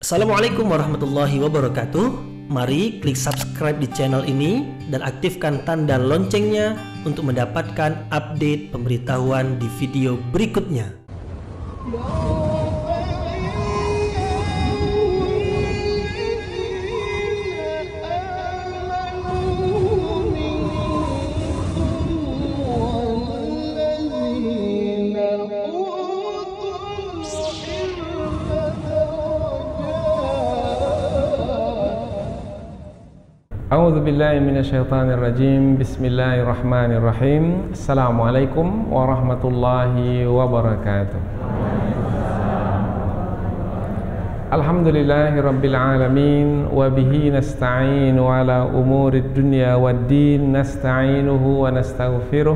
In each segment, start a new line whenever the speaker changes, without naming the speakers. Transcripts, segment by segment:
Assalamualaikum warahmatullahi wabarakatuh. Mari klik subscribe di channel ini dan aktifkan tanda loncengnya untuk mendapatkan update pemberitahuan di video berikutnya.
A'udzu billahi minasyaitonir rajim. Bismillahirrahmanirrahim. Assalamualaikum warahmatullahi wabarakatuh. Alhamdulillahi rabbil alamin wa bihi nasta'inu ala umurid dunya waddin. Nasta'inuhu wa nastaghfiruh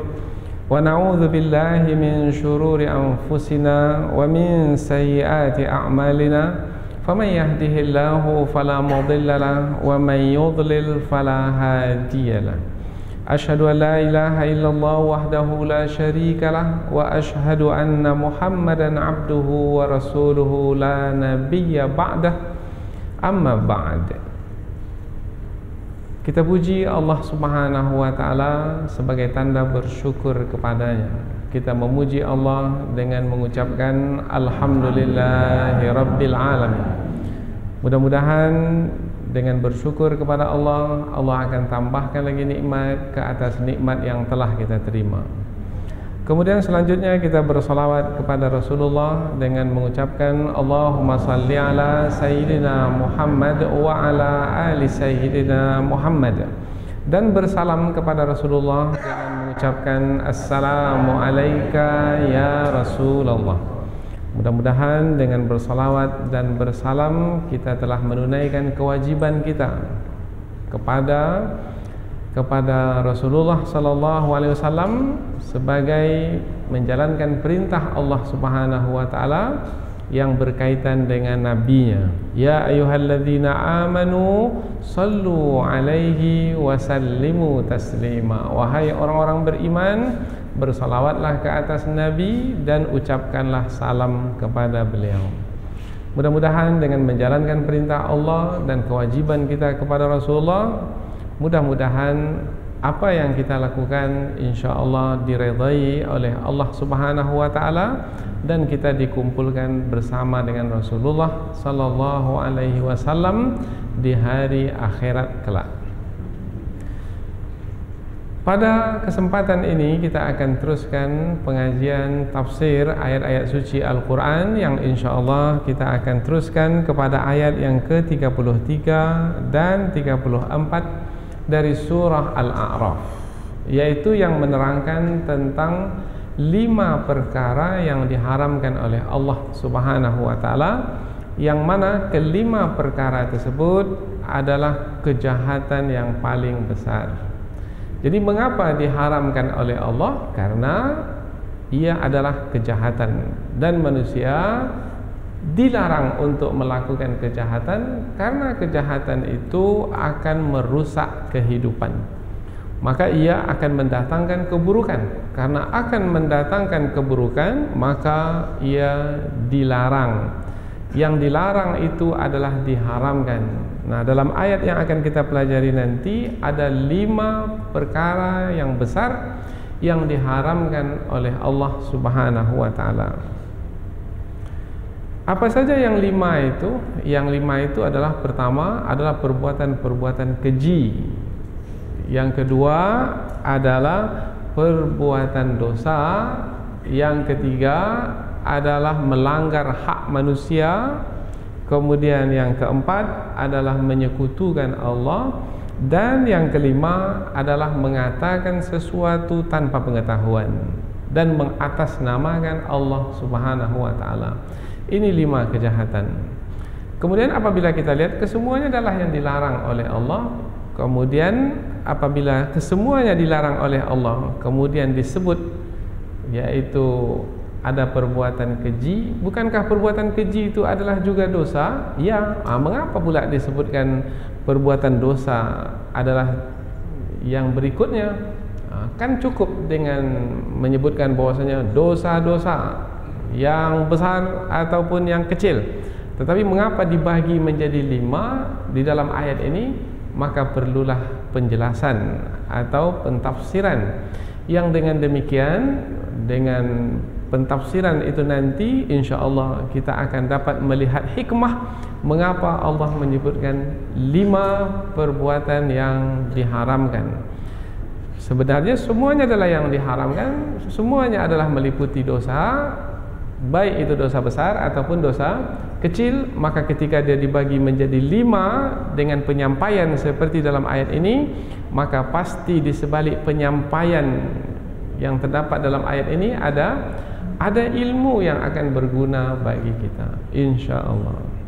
wa na'udzu billahi min syururi anfusina wa min sayyiati a'malina. فَمَنْ يَهْدِهِ اللَّهُ فَلَا مُضِلَّ لَهُ وَمَنْ يُضْلِلْ فَلَا هَادِيَ لَهُ أَشْهَدُ أَنْ لَا إِلَهَ إِلَّا اللَّهُ وَحْدَهُ لَا شَرِيكَ لَهُ وَأَشْهَدُ أَنَّ مُحَمَّدًا عَبْدُهُ وَرَسُولُهُ لَا نَبِيَّ بَعْدَهُ أَمَّا بَعْدُ. Kita puji Allah Subhanahu wa Ta'ala sebagai tanda bersyukur kepadanya. Kita memuji Allah dengan mengucapkan Alhamdulillahi Rabbil Alamin. Mudah-mudahan dengan bersyukur kepada Allah, Allah akan tambahkan lagi nikmat ke atas nikmat yang telah kita terima. Kemudian selanjutnya kita bersolawat kepada Rasulullah dengan mengucapkan Allahumma salli ala Sayyidina Muhammad wa ala ali Sayyidina Muhammad, dan bersalam kepada Rasulullah dengan mengucapkan Assalamu alayka ya Rasulullah. Mudah-mudahan dengan bersalawat dan bersalam kita telah menunaikan kewajiban kita kepada Rasulullah sallallahu alaihi wasallam sebagai menjalankan perintah Allah Subhanahu wa taala yang berkaitan dengan nabinya. Ya ayyuhalladzina amanu sallu alaihi wa sallimu taslima. Wahai orang-orang beriman, bersalawatlah ke atas nabi dan ucapkanlah salam kepada beliau. Mudah-mudahan dengan menjalankan perintah Allah dan kewajiban kita kepada Rasulullah, mudah-mudahan apa yang kita lakukan insyaallah diridai oleh Allah Subhanahu wa taala dan kita dikumpulkan bersama dengan Rasulullah sallallahu alaihi wasallam di hari akhirat kelak. Pada kesempatan ini kita akan teruskan pengajian tafsir ayat-ayat suci Al-Qur'an yang insyaallah kita akan teruskan kepada ayat yang ke-33 dan 34 dari surah Al-A'raf, yaitu yang menerangkan tentang 5 perkara yang diharamkan oleh Allah Subhanahu wa taala, yang mana kelima perkara tersebut adalah kejahatan yang paling besar. Jadi mengapa diharamkan oleh Allah? Karena ia adalah kejahatan dan manusia dilarang untuk melakukan kejahatan karena kejahatan itu akan merusak kehidupan. Maka ia akan mendatangkan keburukan. Karena akan mendatangkan keburukan, maka ia dilarang. Yang dilarang itu adalah diharamkan. Nah, dalam ayat yang akan kita pelajari nanti ada 5 perkara yang besar yang diharamkan oleh Allah Subhanahu wa taala. Apa saja yang 5 itu? Yang 5 itu adalah pertama adalah perbuatan-perbuatan keji. Yang kedua adalah perbuatan dosa. Yang ketiga adalah melanggar hak manusia. Kemudian yang keempat adalah menyekutukan Allah. Dan yang kelima adalah mengatakan sesuatu tanpa pengetahuan dan mengatasnamakan Allah Subhanahu wa taala. Ini 5 kejahatan. Kemudian apabila kita lihat kesemuanya adalah yang dilarang oleh Allah. Kemudian apabila kesemuanya dilarang oleh Allah, kemudian disebut yaitu ada perbuatan keji. Bukankah perbuatan keji itu adalah juga dosa? Ya. Mengapa pula disebutkan perbuatan dosa adalah yang berikutnya? Kan cukup dengan menyebutkan bahwasanya dosa-dosa yang besar ataupun yang kecil Tetapi mengapa dibagi menjadi 5 di dalam ayat ini? Maka perlulah penjelasan atau pentafsiran, yang dengan demikian, dengan pentafsiran itu nanti insya-Allah kita akan dapat melihat hikmah mengapa Allah menyebutkan 5 perbuatan yang diharamkan. Sebenarnya semuanya adalah yang diharamkan, semuanya adalah meliputi dosa, baik itu dosa besar ataupun dosa kecil. Maka ketika dia dibagi menjadi 5 dengan penyampaian seperti dalam ayat ini, maka pasti di sebalik penyampaian yang terdapat dalam ayat ini ada ilmu yang akan berguna bagi kita, insya-Allah.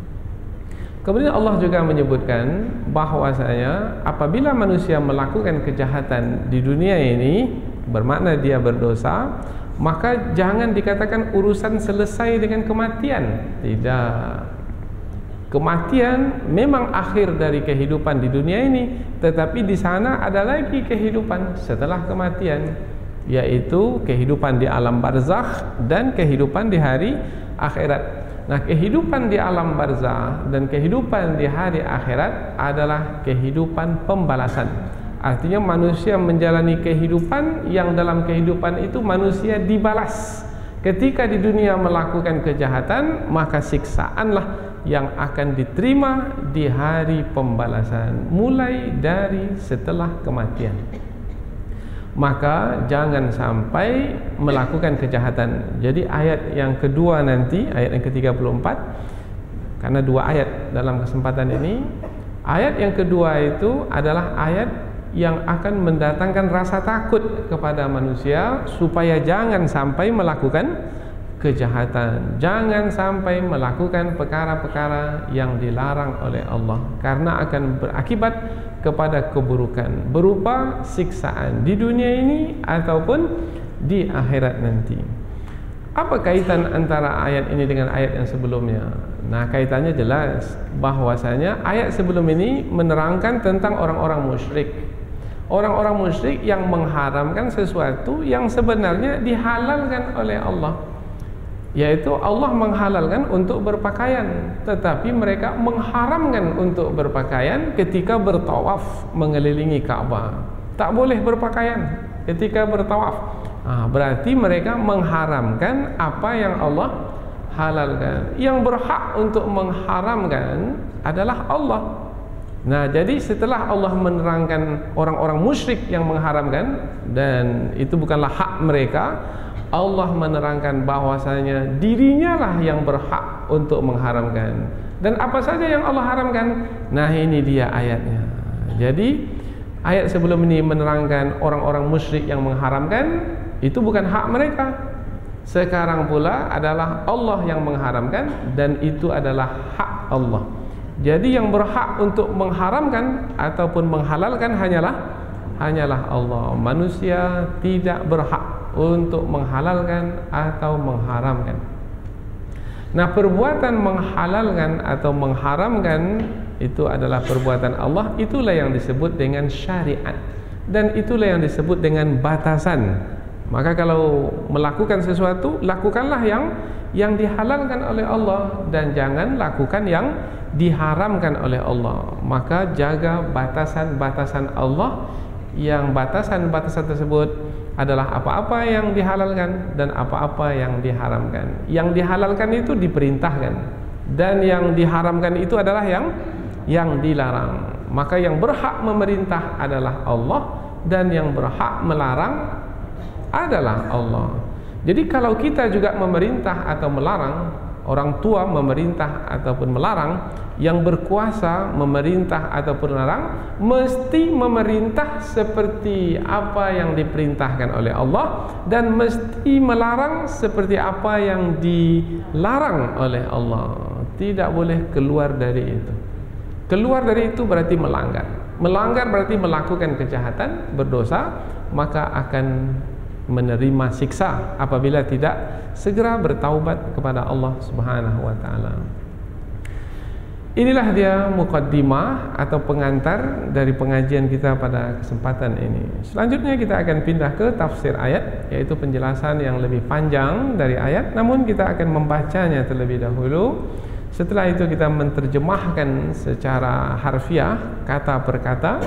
Kemudian Allah juga menyebutkan bahwasanya apabila manusia melakukan kejahatan di dunia ini, bermakna dia berdosa, maka jangan dikatakan urusan selesai dengan kematian. Tidak. Kematian memang akhir dari kehidupan di dunia ini, tetapi di sana ada lagi kehidupan setelah kematian, yaitu kehidupan di alam barzakh dan kehidupan di hari akhirat. Nah, kehidupan di alam barzakh dan kehidupan di hari akhirat adalah kehidupan pembalasan. Artinya manusia menjalani kehidupan yang dalam kehidupan itu manusia dibalas. Ketika di dunia melakukan kejahatan, maka siksaanlah yang akan diterima di hari pembalasan, mulai dari setelah kematian. Maka jangan sampai melakukan kejahatan. Jadi ayat yang kedua nanti, ayat yang ke-34, karena 2 ayat dalam kesempatan ini, ayat yang kedua itu adalah ayat yang akan mendatangkan rasa takut kepada manusia supaya jangan sampai melakukan kejahatan, jangan sampai melakukan perkara-perkara yang dilarang oleh Allah, karena akan berakibat kepada keburukan berupa siksaan di dunia ini ataupun di akhirat nanti. Apa kaitan antara ayat ini dengan ayat yang sebelumnya? Nah, kaitannya jelas, bahwasanya ayat sebelum ini menerangkan tentang orang-orang musyrik. Orang-orang musyrik yang mengharamkan sesuatu yang sebenarnya dihalalkan oleh Allah, yaitu Allah menghalalkan untuk berpakaian, tetapi mereka mengharamkan untuk berpakaian ketika bertawaf mengelilingi Ka'bah. Tak boleh berpakaian ketika bertawaf. Berarti mereka mengharamkan apa yang Allah halalkan. Yang berhak untuk mengharamkan adalah Allah. Nah, jadi setelah Allah menerangkan orang-orang musyrik yang mengharamkan, dan itu bukanlah hak mereka, Allah menerangkan bahwasanya dirinya lah yang berhak untuk mengharamkan. Dan apa saja yang Allah haramkan? Nah, ini dia ayatnya. Jadi ayat sebelum ini menerangkan orang-orang musyrik yang mengharamkan, itu bukan hak mereka. Sekarang pula adalah Allah yang mengharamkan, dan itu adalah hak Allah. Jadi yang berhak untuk mengharamkan ataupun menghalalkan hanyalah Allah. Manusia tidak berhak untuk menghalalkan atau mengharamkan. Nah, perbuatan menghalalkan atau mengharamkan itu adalah perbuatan Allah. Itulah yang disebut dengan syariat, dan itulah yang disebut dengan batasan. Maka kalau melakukan sesuatu, lakukanlah yang dihalalkan oleh Allah, dan jangan lakukan yang diharamkan oleh Allah. Maka jaga batasan-batasan Allah, yang batasan-batasan tersebut adalah apa-apa yang dihalalkan dan apa-apa yang diharamkan. Yang dihalalkan itu diperintahkan, dan yang diharamkan itu adalah yang dilarang. Maka yang berhak memerintah adalah Allah, dan yang berhak melarang adalah Allah. Jadi kalau kita juga memerintah atau melarang, orang tua memerintah ataupun melarang, yang berkuasa memerintah ataupun melarang, mesti memerintah seperti apa yang diperintahkan oleh Allah, dan mesti melarang seperti apa yang dilarang oleh Allah. Tidak boleh keluar dari itu. Keluar dari itu berarti melanggar. Melanggar berarti melakukan kejahatan, berdosa, maka akan menerima siksa apabila tidak segera bertaubat kepada Allah Subhanahu wa taala. Inilah dia muqaddimah atau pengantar dari pengajian kita pada kesempatan ini. Selanjutnya kita akan pindah ke tafsir ayat, yaitu penjelasan yang lebih panjang dari ayat, namun kita akan membacanya terlebih dahulu Setelah itu kita menerjemahkan secara harfiah, kata per kata.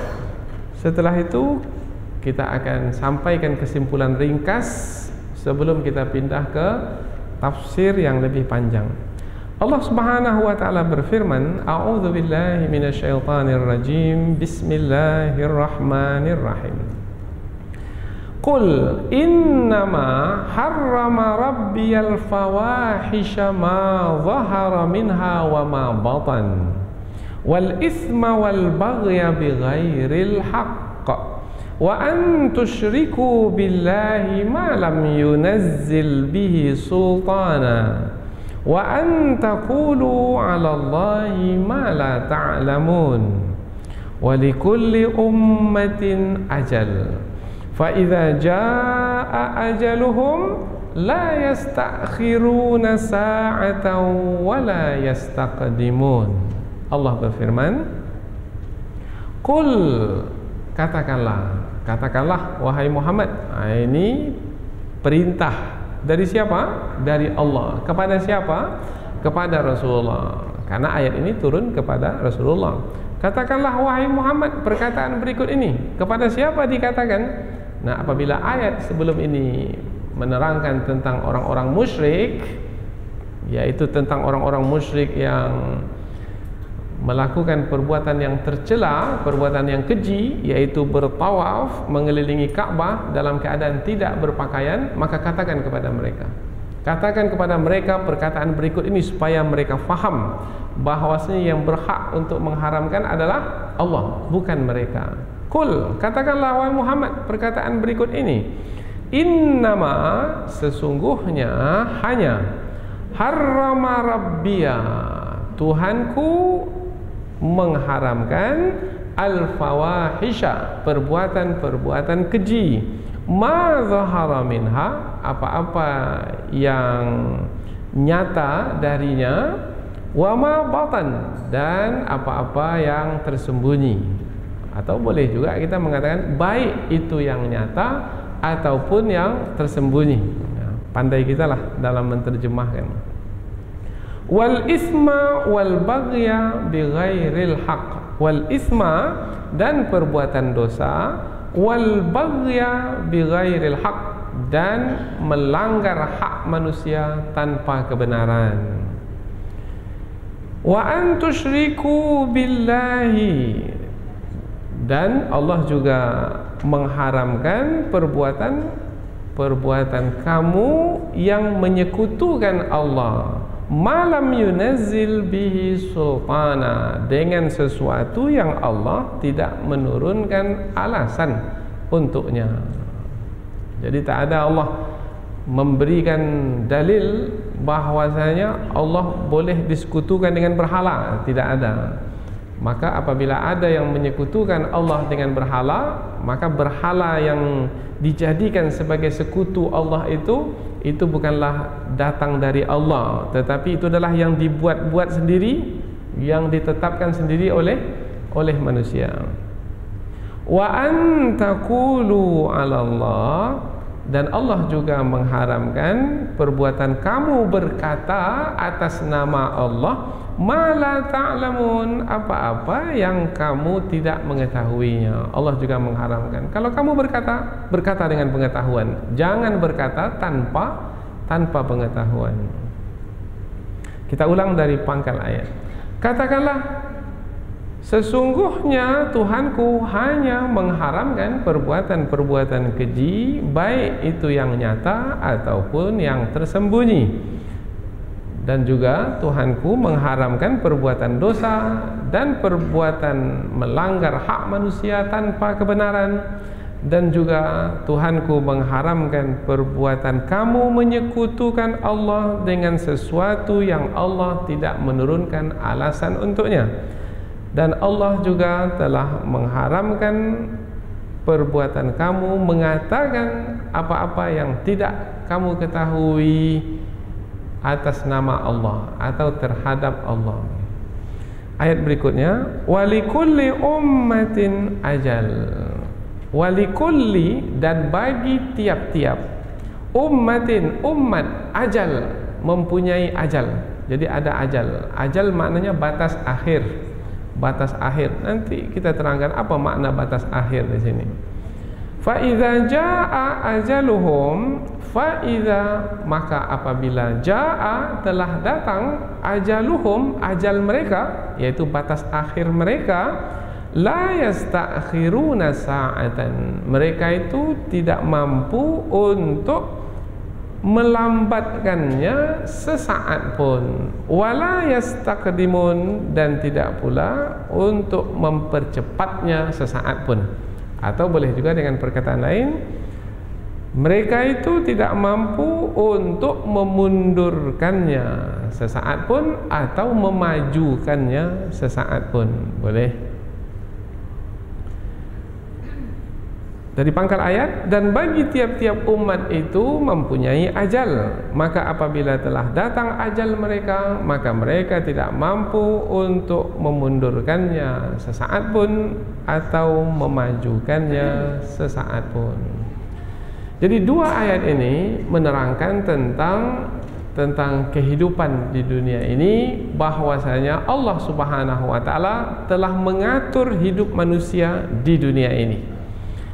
Setelah itu kita akan sampaikan kesimpulan ringkas sebelum kita pindah ke tafsir yang lebih panjang. Allah Subhanahu wa taala berfirman, A'udzu billahi minasyaitonir rajim. Bismillahirrahmanirrahim. Qul innama harrama rabbiyal fawahisha ma zahara minha wa ma batan wal ithma wal baghya bighairil haqq wa an tusyriku billahi ma lam yunazzil bihi sultana wa an taqulu 'ala Allahi ma la ta'lamun wa likulli ummatin ajal fa idza jaa ajaluhum la yastakhiruna sa'atan wa la yastaqdimun. Allah berfirman, Qul, katakanlah wahai Muhammad. Ini perintah dari siapa? Dari Allah. Kepada siapa? Kepada Rasulullah. Karena ayat ini turun kepada Rasulullah. Katakanlah wahai Muhammad perkataan berikut ini. Kepada siapa dikatakan? Nah, apabila ayat sebelum ini menerangkan tentang orang-orang musyrik, yaitu tentang orang-orang musyrik yang melakukan perbuatan yang tercela, perbuatan yang keji, yaitu bertawaf mengelilingi Ka'bah dalam keadaan tidak berpakaian, maka katakan kepada mereka perkataan berikut ini supaya mereka faham bahwasanya yang berhak untuk mengharamkan adalah Allah, bukan mereka. Qul, katakanlah wahai Muhammad perkataan berikut ini. Innama, sesungguhnya hanya, harrama rabbiya, Tuhanku mengharamkan al-fawahisha, perbuatan-perbuatan keji, ma zahara minha, apa-apa yang nyata darinya, wa ma batan, dan apa-apa yang tersembunyi. Atau boleh juga kita mengatakan baik itu yang nyata ataupun yang tersembunyi. Pandai kita lah dalam menerjemahkan. Wal isma wal baghya bighairil haqq. Wal isma, dan perbuatan dosa, wal baghya bighairil haqq, dan melanggar hak manusia tanpa kebenaran. Wa an tusyriku billahi, dan Allah juga mengharamkan perbuatan kamu yang menyekutukan Allah, malam yunazzil bihi sultana, dengan sesuatu yang Allah tidak menurunkan alasan untuknya. Jadi tak ada Allah memberikan dalil bahwasanya Allah boleh disekutukan dengan berhala, tidak ada. Maka apabila ada yang menyekutukan Allah dengan berhala, maka berhala yang dijadikan sebagai sekutu Allah itu bukanlah datang dari Allah, tetapi itu adalah yang dibuat-buat sendiri, yang ditetapkan sendiri oleh manusia. Wa an taqulu 'ala Allah, dan Allah juga mengharamkan perbuatan kamu berkata atas nama Allah, ma la ta'lamun, apa-apa yang kamu tidak mengetahuinya. Allah juga mengharamkan. Kalau kamu berkata dengan pengetahuan, jangan berkata tanpa pengetahuan. Kita ulang dari pangkal ayat. Katakanlah, sesungguhnya Tuhanku hanya mengharamkan perbuatan-perbuatan keji, baik itu yang nyata ataupun yang tersembunyi. Dan juga Tuhanku mengharamkan perbuatan dosa dan perbuatan melanggar hak manusia tanpa kebenaran. Dan juga Tuhanku mengharamkan perbuatan kamu menyekutukan Allah dengan sesuatu yang Allah tidak menurunkan alasan untuknya. Dan Allah juga telah mengharamkan perbuatan kamu mengatakan apa-apa yang tidak kamu ketahui atas nama Allah atau terhadap Allah. Ayat berikutnya, walikulli ummatin ajal. Walikulli, dan bagi tiap-tiap, ummatin, umat, ajal, mempunyai ajal. Jadi ada ajal. Ajal maknanya batas akhir. Batas akhir. Nanti kita terangkan apa makna batas akhir di sini. Fa idza jaa ajaluhum, fa idza, maka apabila jaa, telah datang, ajaluhum, ajal mereka, yaitu batas akhir mereka, la yastakhiruna sa'atan, mereka itu tidak mampu untuk melambatkannya sesaat pun, wala yastaqdimun, dan tidak pula untuk mempercepatnya sesaat pun. Atau boleh juga dengan perkataan lain, mereka itu tidak mampu untuk memundurkannya sesaat pun atau memajukannya sesaat pun. Boleh. Dari pangkal ayat, dan bagi tiap-tiap umat itu mempunyai ajal, maka apabila telah datang ajal mereka, maka mereka tidak mampu untuk memundurkannya sesaat pun atau memajukannya sesaat pun. Jadi dua ayat ini menerangkan tentang kehidupan di dunia ini, bahwasanya Allah Subhanahu wa taala telah mengatur hidup manusia di dunia ini.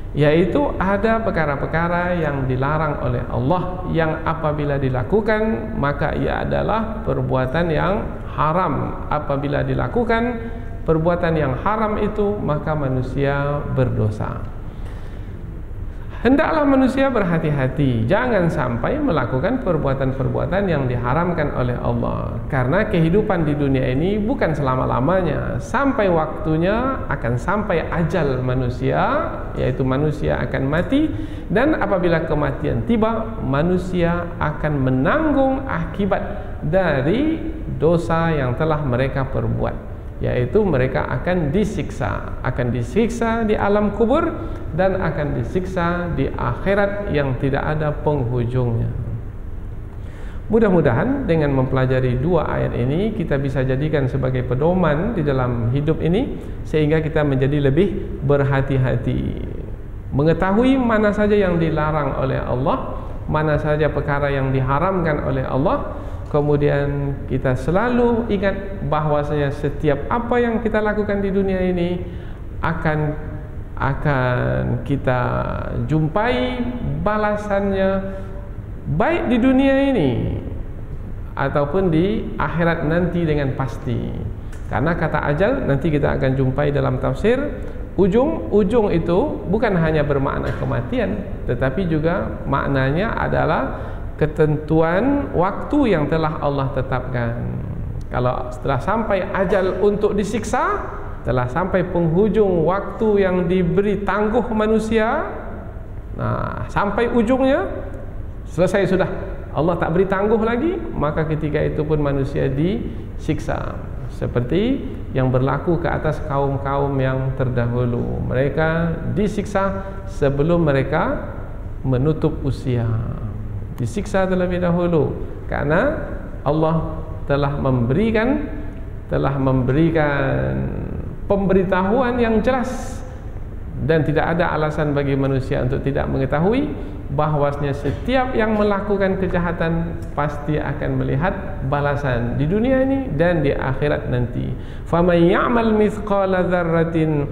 Yaitu ada perkara-perkara yang dilarang oleh Allah, yang apabila dilakukan maka ia adalah perbuatan yang haram. Apabila dilakukan perbuatan yang haram itu, maka manusia berdosa. Hendaklah manusia berhati-hati, jangan sampai melakukan perbuatan-perbuatan yang diharamkan oleh Allah. Karena kehidupan di dunia ini bukan selama-lamanya. Sampai waktunya akan sampai ajal manusia, yaitu manusia akan mati. Dan apabila kematian tiba, manusia akan menanggung akibat dari dosa yang telah mereka perbuat, yaitu mereka akan disiksa di alam kubur dan akan disiksa di akhirat yang tidak ada penghujungnya. Mudah-mudahan dengan mempelajari dua ayat ini kita bisa jadikan sebagai pedoman di dalam hidup ini, sehingga kita menjadi lebih berhati-hati, mengetahui mana saja yang dilarang oleh Allah, mana saja perkara yang diharamkan oleh Allah. Kemudian kita selalu ingat bahwasanya setiap apa yang kita lakukan di dunia ini akan kita jumpai balasannya, baik di dunia ini ataupun di akhirat nanti dengan pasti. Karena kata ajal nanti kita akan jumpai dalam tafsir, ujung itu bukan hanya bermakna kematian, tetapi juga maknanya adalah ketentuan waktu yang telah Allah tetapkan. Kalau setelah sampai ajal untuk disiksa, telah sampai penghujung waktu yang diberi tangguh manusia, nah sampai ujungnya selesai sudah, Allah tak beri tangguh lagi, maka ketika itu pun manusia disiksa. Seperti yang berlaku ke atas kaum-kaum yang terdahulu, mereka disiksa sebelum mereka menutup usia, disiksa terlebih dahulu, karena Allah telah memberikan pemberitahuan yang jelas, dan tidak ada alasan bagi manusia untuk tidak mengetahui bahwasanya setiap yang melakukan kejahatan pasti akan melihat balasan di dunia ini dan di akhirat nanti. Faman ya'mal mithqala dzarratin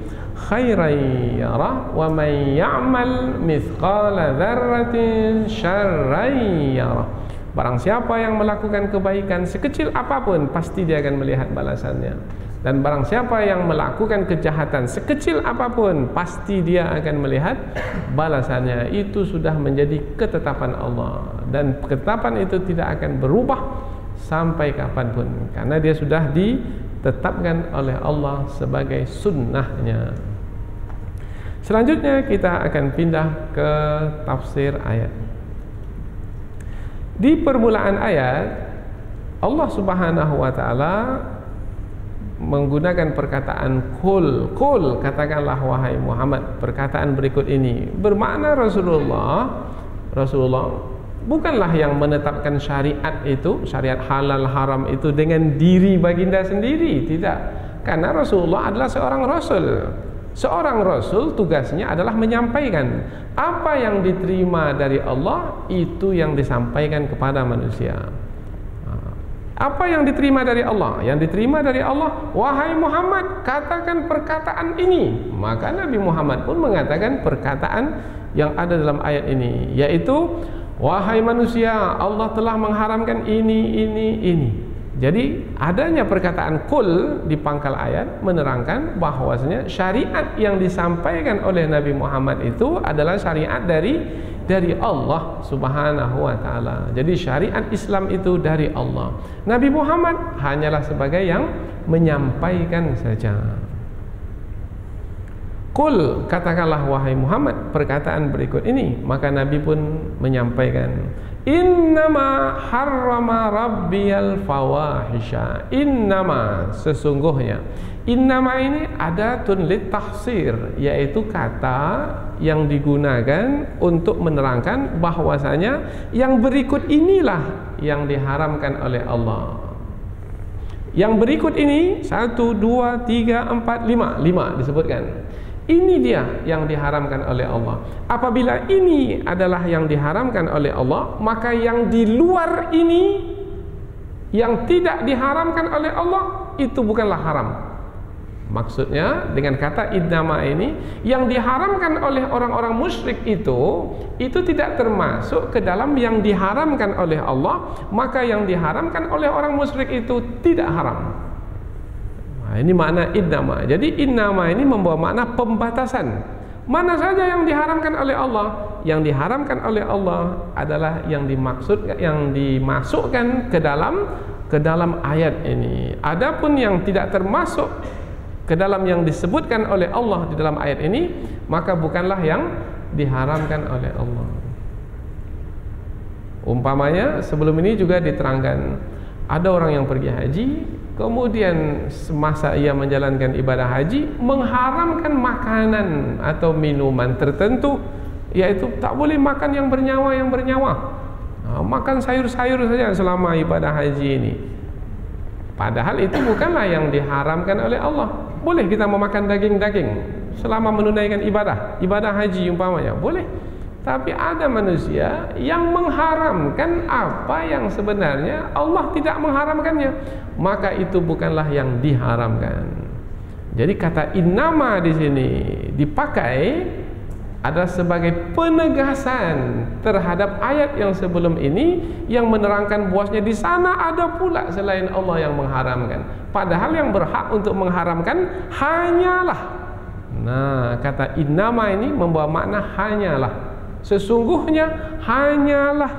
khairan yarah wa man ya'mal mithqala dzarratin syarran yarah. Barang siapa yang melakukan kebaikan sekecil apapun, pasti dia akan melihat balasannya. Dan barang siapa yang melakukan kejahatan sekecil apapun, pasti dia akan melihat balasannya. Itu sudah menjadi ketetapan Allah, dan ketetapan itu tidak akan berubah sampai kapanpun, karena dia sudah ditetapkan oleh Allah sebagai sunnahnya. Selanjutnya kita akan pindah ke tafsir ayat. Di permulaan ayat, Allah Subhanahu wa taala menggunakan perkataan kul, katakanlah wahai Muhammad. Perkataan berikut ini bermakna Rasulullah bukanlah yang menetapkan syariat itu, syariat halal haram itu dengan diri baginda sendiri, tidak. Karena Rasulullah adalah seorang rasul. Seorang rasul tugasnya adalah menyampaikan apa yang diterima dari Allah, itu yang disampaikan kepada manusia. Apa yang diterima dari Allah? Yang diterima dari Allah, wahai Muhammad, katakan perkataan ini. Maka Nabi Muhammad pun mengatakan perkataan yang ada dalam ayat ini, yaitu, wahai manusia, Allah telah mengharamkan ini. Jadi adanya perkataan kul di pangkal ayat menerangkan bahwasanya syariat yang disampaikan oleh Nabi Muhammad itu adalah syariat dari Allah Subhanahu wa taala. Jadi syariat Islam itu dari Allah. Nabi Muhammad hanyalah sebagai yang menyampaikan saja. Qul, katakanlah wahai Muhammad perkataan berikut ini. Maka Nabi pun menyampaikan, innama harrama rabbiyal fawahisha. Innama, sesungguhnya. Innama ini adatun lit tahsir, yaitu kata yang digunakan untuk menerangkan bahwasanya yang berikut inilah yang diharamkan oleh Allah. Yang berikut ini 1, 2, 3, 4, 5 disebutkan. Ini dia yang diharamkan oleh Allah. Apabila ini adalah yang diharamkan oleh Allah, maka yang di luar ini, yang tidak diharamkan oleh Allah, itu bukanlah haram. Maksudnya dengan kata innama ini, yang diharamkan oleh orang-orang musyrik itu tidak termasuk ke dalam yang diharamkan oleh Allah, maka yang diharamkan oleh orang musyrik itu tidak haram. Nah, ini makna innama. Jadi innama ini membawa makna pembatasan. Mana saja yang diharamkan oleh Allah, yang diharamkan oleh Allah adalah yang dimasukkan ke dalam ayat ini. Adapun yang tidak termasuk ke dalam yang disebutkan oleh Allah di dalam ayat ini, maka bukanlah yang diharamkan oleh Allah. Umpamanya sebelum ini juga diterangkan, ada orang yang pergi haji, kemudian semasa ia menjalankan ibadah haji mengharamkan makanan atau minuman tertentu, yaitu tak boleh makan yang bernyawa. Makan sayur-sayur saja selama ibadah haji ini. Padahal itu bukanlah yang diharamkan oleh Allah. Boleh kita memakan daging-daging selama menunaikan ibadah haji umpamanya, boleh. Tapi ada manusia yang mengharamkan apa yang sebenarnya Allah tidak mengharamkannya, maka itu bukanlah yang diharamkan. Jadi kata innama di sini dipakai adalah sebagai penegasan terhadap ayat yang sebelum ini yang menerangkan bahwasanya di sana ada pula selain Allah yang mengharamkan. Padahal yang berhak untuk mengharamkan hanyalah. Nah, kata innama ini membawa makna hanyalah. Sesungguhnya hanyalah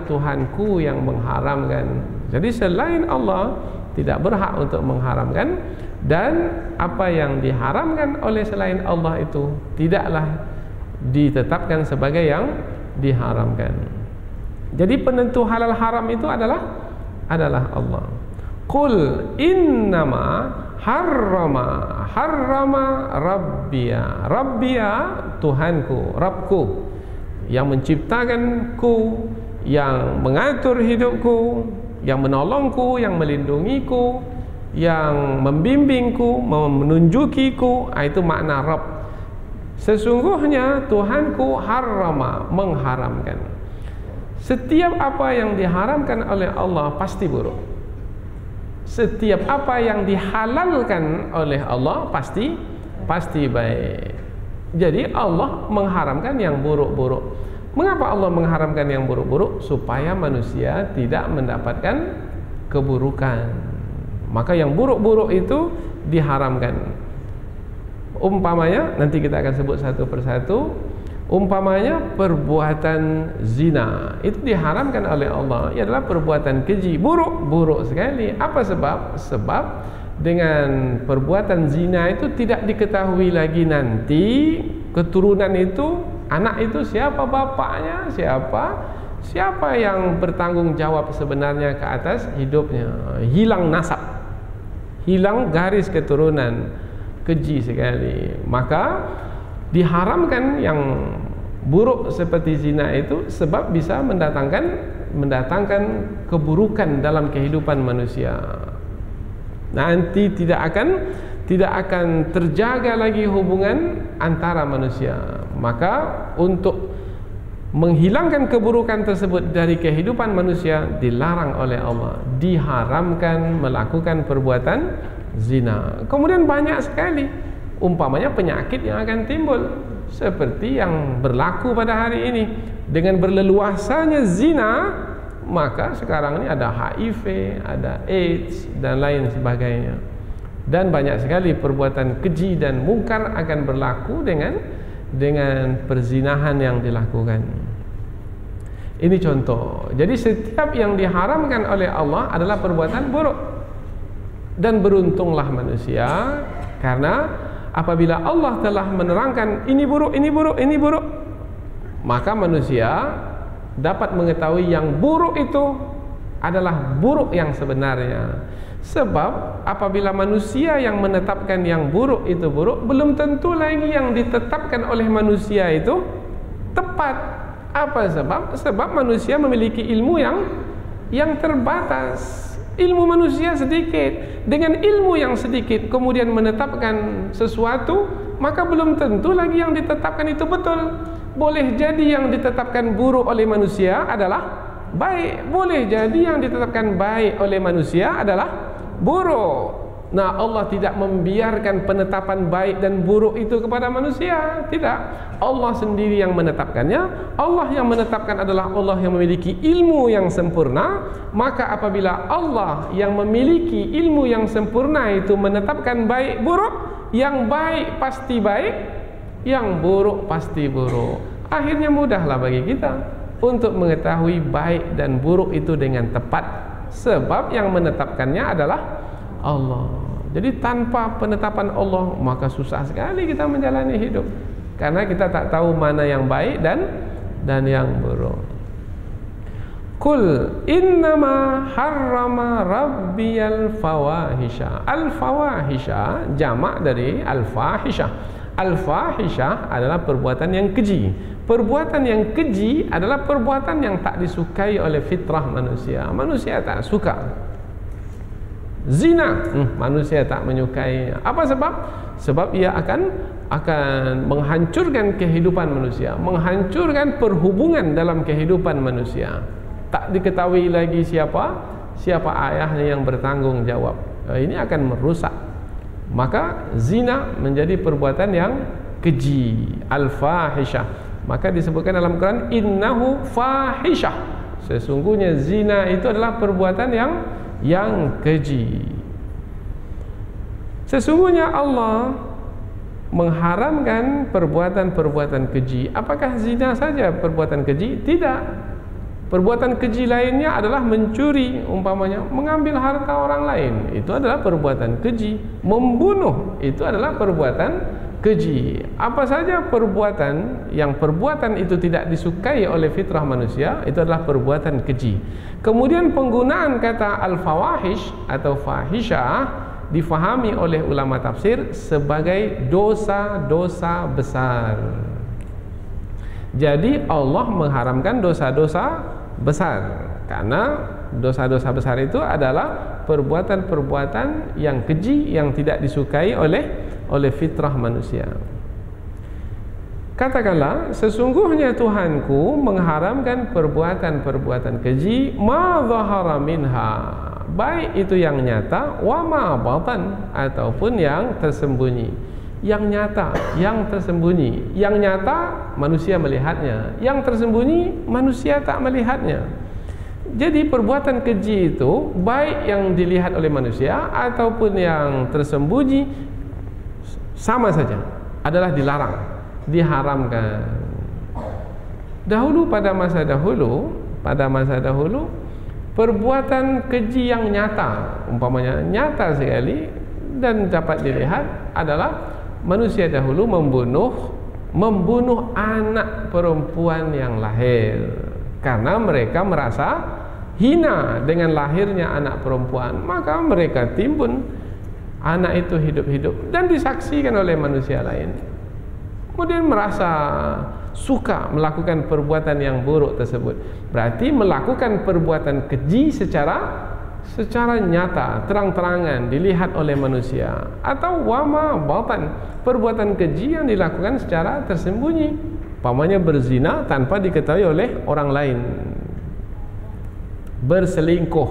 Tuhanku yang mengharamkan. Jadi selain Allah tidak berhak untuk mengharamkan, dan apa yang diharamkan oleh selain Allah itu tidaklah ditetapkan sebagai yang diharamkan. Jadi penentu halal haram itu adalah Allah. Qul innama harrama rabbiya Tuhanku, Rabbku yang menciptakanku, yang mengatur hidupku, yang menolongku, yang melindungiku, yang membimbingku, menunjukiku. Itu makna Rabb. Sesungguhnya Tuhanku harrama, mengharamkan. Setiap apa yang diharamkan oleh Allah pasti buruk. Setiap apa yang dihalalkan oleh Allah pasti baik. Jadi Allah mengharamkan yang buruk-buruk. Mengapa Allah mengharamkan yang buruk-buruk? Supaya manusia tidak mendapatkan keburukan. Maka yang buruk-buruk itu diharamkan. Umpamanya, nanti kita akan sebut satu persatu. Umpamanya perbuatan zina, itu diharamkan oleh Allah. Ia adalah perbuatan keji, buruk sekali. Apa sebab? Sebab dengan perbuatan zina itu tidak diketahui lagi nanti keturunan itu, anak itu siapa bapaknya, siapa yang bertanggung jawab sebenarnya ke atas hidupnya. Hilang nasab, hilang garis keturunan, keji sekali. Maka diharamkan yang buruk seperti zina itu sebab bisa mendatangkan keburukan dalam kehidupan manusia. Nanti tidak akan terjaga lagi hubungan antara manusia. Maka untuk menghilangkan keburukan tersebut dari kehidupan manusia dilarang oleh Allah, diharamkan melakukan perbuatan zina. Kemudian banyak sekali umpamanya penyakit yang akan timbul seperti yang berlaku pada hari ini. Dengan berleluasanya zina, maka sekarang ini ada HIV, ada AIDS dan lain sebagainya. Dan banyak sekali perbuatan keji dan mungkar akan berlaku dengan perzinahan yang dilakukan. Ini contoh. Jadi setiap yang diharamkan oleh Allah adalah perbuatan buruk. Dan beruntunglah manusia, karena apabila Allah telah menerangkan ini buruk, ini buruk, ini buruk, maka manusia dapat mengetahui yang buruk itu adalah buruk yang sebenarnya. Sebab apabila manusia yang menetapkan yang buruk itu buruk, belum tentu lagi yang ditetapkan oleh manusia itu tepat. Apa sebab? Sebab manusia memiliki ilmu yang terbatas. Ilmu manusia sedikit. Dengan ilmu yang sedikit kemudian menetapkan sesuatu, maka belum tentu lagi yang ditetapkan itu betul. Boleh jadi yang ditetapkan buruk oleh manusia adalah baik, boleh jadi yang ditetapkan baik oleh manusia adalah buruk. Nah, Allah tidak membiarkan penetapan baik dan buruk itu kepada manusia. Tidak. Allah sendiri yang menetapkannya. Allah yang menetapkan adalah Allah yang memiliki ilmu yang sempurna. Maka apabila Allah yang memiliki ilmu yang sempurna itu menetapkan baik buruk, yang baik pasti baik, yang buruk pasti buruk. Akhirnya mudahlah bagi kita untuk mengetahui baik dan buruk itu dengan tepat. Sebab yang menetapkannya adalah Allah. Jadi tanpa penetapan Allah maka susah sekali kita menjalani hidup, karena kita tak tahu mana yang baik dan yang buruk. Qul innama harrama rabbiyal fawahisha. Al-fawahisha jamak dari al-fahisha. Al-fahisha adalah perbuatan yang keji. Perbuatan yang keji adalah perbuatan yang tak disukai oleh fitrah manusia. Manusia tak suka. Zina, manusia tak menyukai. Apa sebab? Sebab ia akan menghancurkan kehidupan manusia, menghancurkan perhubungan dalam kehidupan manusia. Tak diketahui lagi siapa ayahnya yang bertanggung jawab. Ini akan merusak. Maka zina menjadi perbuatan yang keji, al-fahisyah. Maka disebutkan dalam Quran, innahu fahisyah. Sesungguhnya zina itu adalah perbuatan yang keji. Sesungguhnya Allah mengharamkan perbuatan-perbuatan keji. Apakah zina saja perbuatan keji? Tidak. Perbuatan keji lainnya adalah mencuri, umpamanya mengambil harta orang lain, itu adalah perbuatan keji. Membunuh itu adalah perbuatan keji. Apa saja perbuatan itu tidak disukai oleh fitrah manusia, itu adalah perbuatan keji. Kemudian penggunaan kata al-fawahish atau fahisyah difahami oleh ulama tafsir sebagai dosa-dosa besar. Jadi Allah mengharamkan dosa-dosa besar, karena dosa-dosa besar itu adalah perbuatan-perbuatan yang keji yang tidak disukai oleh fitrah manusia. Katakanlah, sesungguhnya Tuhanku mengharamkan perbuatan-perbuatan keji, ma zahara minha, baik itu yang nyata, wa ma batan, ataupun yang tersembunyi. Yang nyata, yang tersembunyi. Yang nyata manusia melihatnya, yang tersembunyi manusia tak melihatnya. Jadi perbuatan keji itu baik yang dilihat oleh manusia ataupun yang tersembunyi sama saja, adalah dilarang, diharamkan. Dahulu pada masa dahulu perbuatan keji yang nyata, umpamanya nyata sekali dan dapat dilihat, adalah manusia dahulu membunuh anak perempuan yang lahir, karena mereka merasa hina dengan lahirnya anak perempuan. Maka mereka timbun anak itu hidup-hidup dan disaksikan oleh manusia lain. Kemudian merasa suka melakukan perbuatan yang buruk tersebut. Berarti melakukan perbuatan keji secara nyata, terang-terangan dilihat oleh manusia. Atau wama batan, perbuatan keji yang dilakukan secara tersembunyi. Umpamanya berzina tanpa diketahui oleh orang lain, berselingkuh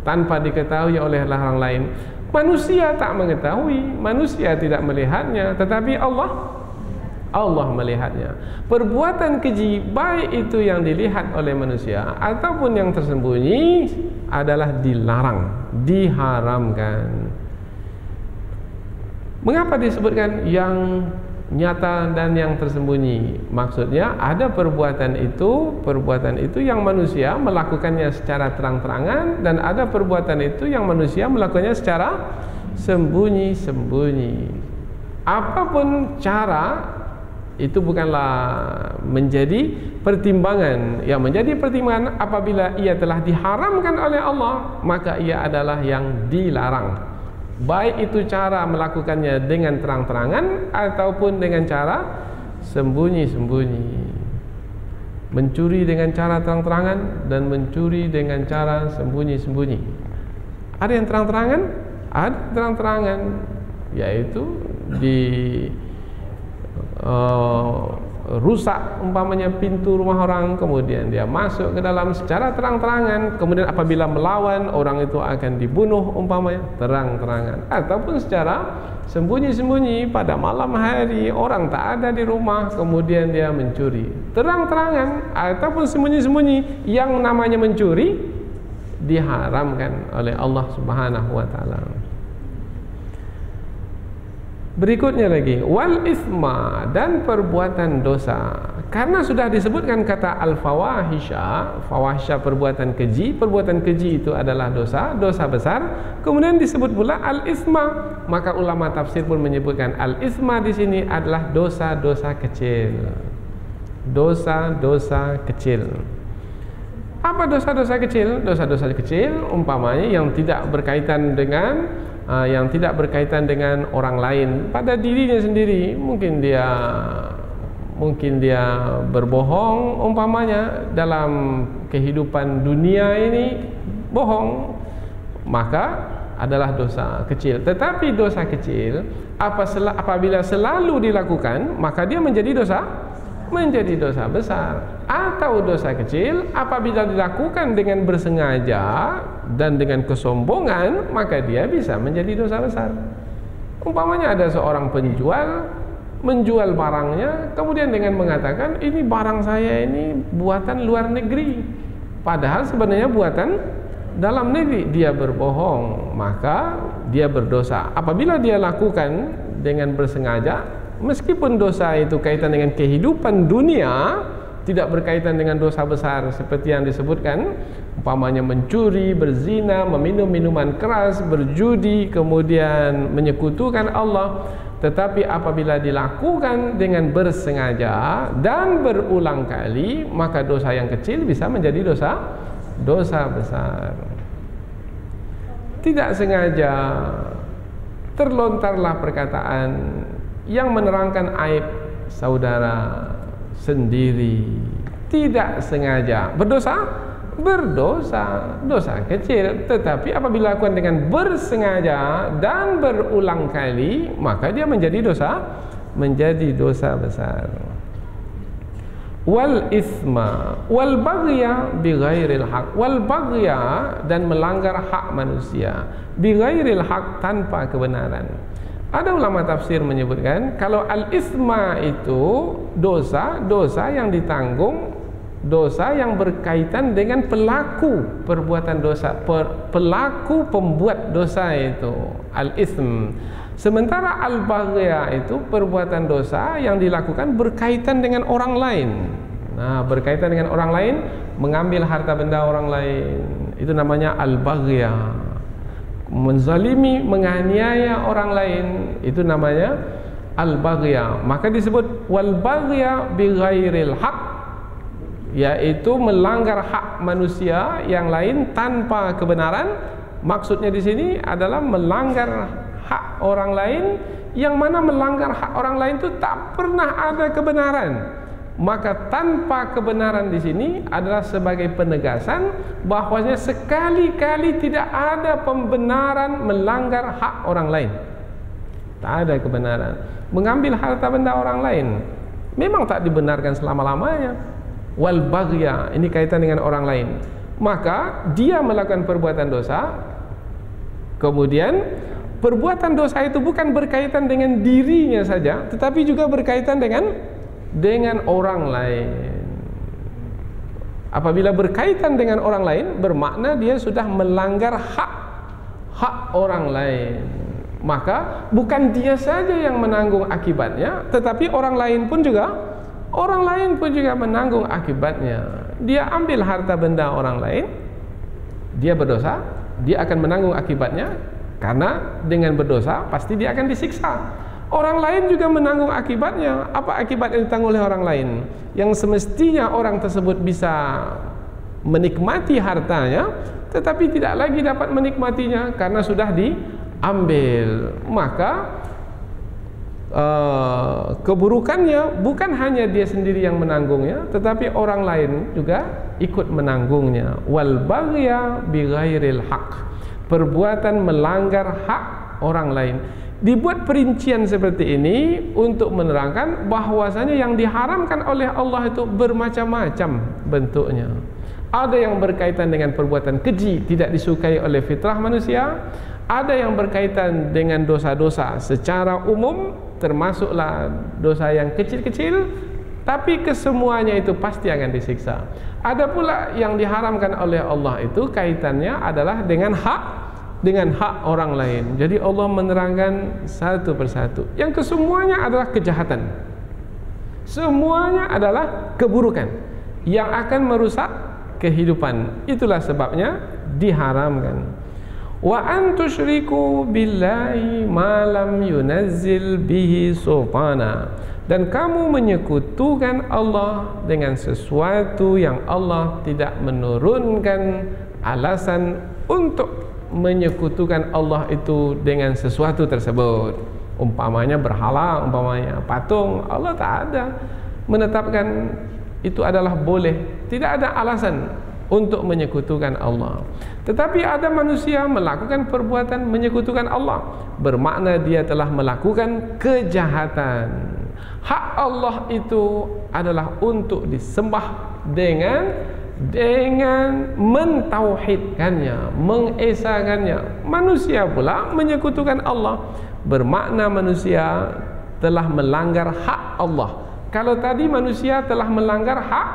tanpa diketahui oleh orang lain. Manusia tak mengetahui, manusia tidak melihatnya, tetapi Allah melihatnya. Perbuatan keji, baik itu yang dilihat oleh manusia ataupun yang tersembunyi, adalah dilarang, diharamkan. Mengapa disebutkan yang nyata dan yang tersembunyi? Maksudnya ada perbuatan itu yang manusia melakukannya secara terang-terangan, dan ada perbuatan itu yang manusia melakukannya secara sembunyi-sembunyi. Apapun cara, itu bukanlah menjadi pertimbangan. Yang menjadi pertimbangan apabila ia telah diharamkan oleh Allah, maka ia adalah yang dilarang. Baik itu cara melakukannya dengan terang-terangan ataupun dengan cara sembunyi-sembunyi. Mencuri dengan cara terang-terangan dan mencuri dengan cara sembunyi-sembunyi. Ada yang terang-terangan, ada terang-terangan, yaitu rusak umpamanya pintu rumah orang, kemudian dia masuk ke dalam secara terang-terangan, kemudian apabila melawan, orang itu akan dibunuh umpamanya terang-terangan, ataupun secara sembunyi-sembunyi pada malam hari, orang tak ada di rumah, kemudian dia mencuri terang-terangan ataupun sembunyi-sembunyi. Yang namanya mencuri diharamkan oleh Allah Subhanahu wa taala. Berikutnya lagi, wal isma, dan perbuatan dosa. Karena sudah disebutkan kata al-fawahisha, fawahisha perbuatan keji itu adalah dosa, dosa besar. Kemudian disebut pula al-isma, maka ulama tafsir pun menyebutkan al-isma di sini adalah dosa-dosa kecil. Dosa-dosa kecil. Apa dosa-dosa kecil? Dosa-dosa kecil umpamanya yang tidak berkaitan dengan orang lain, pada dirinya sendiri. Mungkin dia berbohong umpamanya dalam kehidupan dunia ini, bohong, maka adalah dosa kecil. Tetapi dosa kecil apabila selalu dilakukan, maka dia menjadi dosa besar. Atau dosa kecil apabila dilakukan dengan bersengaja dan dengan kesombongan, maka dia bisa menjadi dosa besar. Umpamanya ada seorang penjual menjual barangnya, kemudian dengan mengatakan ini barang saya ini buatan luar negeri, padahal sebenarnya buatan dalam negeri. Dia berbohong, maka dia berdosa. Apabila dia lakukan dengan bersengaja, meskipun dosa itu kaitan dengan kehidupan dunia, tidak berkaitan dengan dosa besar seperti yang disebutkan, umpamanya mencuri, berzina, meminum minuman keras, berjudi, kemudian menyekutukan Allah. Tetapi apabila dilakukan dengan bersengaja dan berulang kali, maka dosa yang kecil bisa menjadi dosa besar. Tidak sengaja terlontarlah perkataan yang menerangkan aib saudara sendiri, tidak sengaja, berdosa, dosa kecil. Tetapi apabila dilakukan dengan bersengaja dan berulang kali, maka dia menjadi dosa besar. Wal isma wal baghya bighairil haq, wal baghya, dan melanggar hak manusia, bighairil haq, tanpa kebenaran. Ada ulama tafsir menyebutkan kalau al-isma itu dosa yang ditanggung, dosa yang berkaitan dengan pelaku perbuatan dosa, pelaku pembuat dosa itu al-ism. Sementara al-baghya itu perbuatan dosa yang dilakukan berkaitan dengan orang lain. Nah, berkaitan dengan orang lain, mengambil harta benda orang lain, itu namanya al-baghya. Menzalimi, menganiaya orang lain, itu namanya al-baghya. Maka disebut wal baghya bighairil haq, yaitu melanggar hak manusia yang lain tanpa kebenaran. Maksudnya di sini adalah melanggar hak orang lain, yang mana melanggar hak orang lain itu tak pernah ada kebenaran. Maka tanpa kebenaran di sini adalah sebagai penegasan bahwasanya sekali-kali tidak ada pembenaran melanggar hak orang lain. Tak ada kebenaran. Mengambil harta benda orang lain, memang tak dibenarkan selama-lamanya. Wal baghya, ini kaitan dengan orang lain. Maka dia melakukan perbuatan dosa, kemudian perbuatan dosa itu bukan berkaitan dengan dirinya saja, tetapi juga berkaitan dengan orang lain. Apabila berkaitan dengan orang lain, bermakna dia sudah melanggar hak orang lain. Maka bukan dia saja yang menanggung akibatnya, tetapi orang lain pun juga menanggung akibatnya. Dia ambil harta benda orang lain, dia berdosa, dia akan menanggung akibatnya, karena dengan berdosa pasti dia akan disiksa. Orang lain juga menanggung akibatnya. Apa akibat yang ditanggung oleh orang lain? Yang semestinya orang tersebut bisa menikmati hartanya, tetapi tidak lagi dapat menikmatinya karena sudah diambil. Maka keburukannya bukan hanya dia sendiri yang menanggungnya, tetapi orang lain juga ikut menanggungnya. Wal baghya bighairil haq, perbuatan melanggar hak orang lain. Dibuat perincian seperti ini untuk menerangkan bahwasanya yang diharamkan oleh Allah itu bermacam-macam bentuknya. Ada yang berkaitan dengan perbuatan keji, tidak disukai oleh fitrah manusia. Ada yang berkaitan dengan dosa-dosa secara umum, termasuklah dosa yang kecil-kecil, tapi kesemuanya itu pasti akan disiksa. Ada pula yang diharamkan oleh Allah itu kaitannya adalah dengan hak orang lain. Jadi Allah menerangkan satu persatu. Yang kesemuanya adalah kejahatan, semuanya adalah keburukan yang akan merusak kehidupan. Itulah sebabnya diharamkan. Wa an tusyriku billahi ma lam yunazzil bihi sultana, dan kamu menyekutukan Allah dengan sesuatu yang Allah tidak menurunkan alasan untuk menyekutukan Allah itu dengan sesuatu tersebut. Umpamanya berhala, umpamanya patung, Allah tak ada menetapkan itu adalah boleh. Tidak ada alasan untuk menyekutukan Allah. Tetapi ada manusia melakukan perbuatan menyekutukan Allah, bermakna dia telah melakukan kejahatan. Hak Allah itu adalah untuk disembah dengan mentauhidkannya, mengesakannya. Manusia pula menyekutukan Allah, bermakna manusia telah melanggar hak Allah. Kalau tadi manusia telah melanggar hak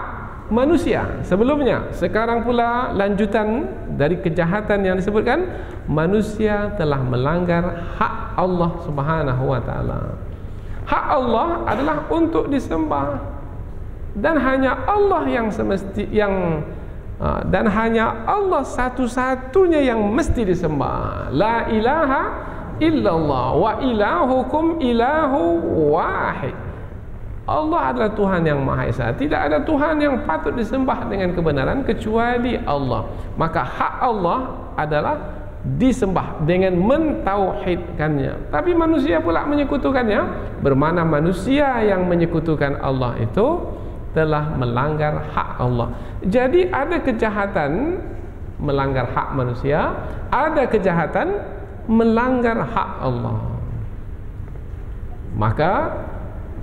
manusia sebelumnya, sekarang pula lanjutan dari kejahatan yang disebutkan, manusia telah melanggar hak Allah Subhanahu wa taala. Hak Allah adalah untuk disembah, dan hanya Allah dan hanya Allah satu-satunya yang mesti disembah. La ilaha illallah wa ilahukum ilahu wahid. Allah adalah Tuhan yang Maha Esa. Tidak ada Tuhan yang patut disembah dengan kebenaran kecuali Allah. Maka hak Allah adalah disembah dengan mentauhidkannya. Tapi manusia pula menyekutukannya, bermakna manusia yang menyekutukan Allah itu telah melanggar hak Allah. Jadi ada kejahatan melanggar hak manusia, ada kejahatan melanggar hak Allah. Maka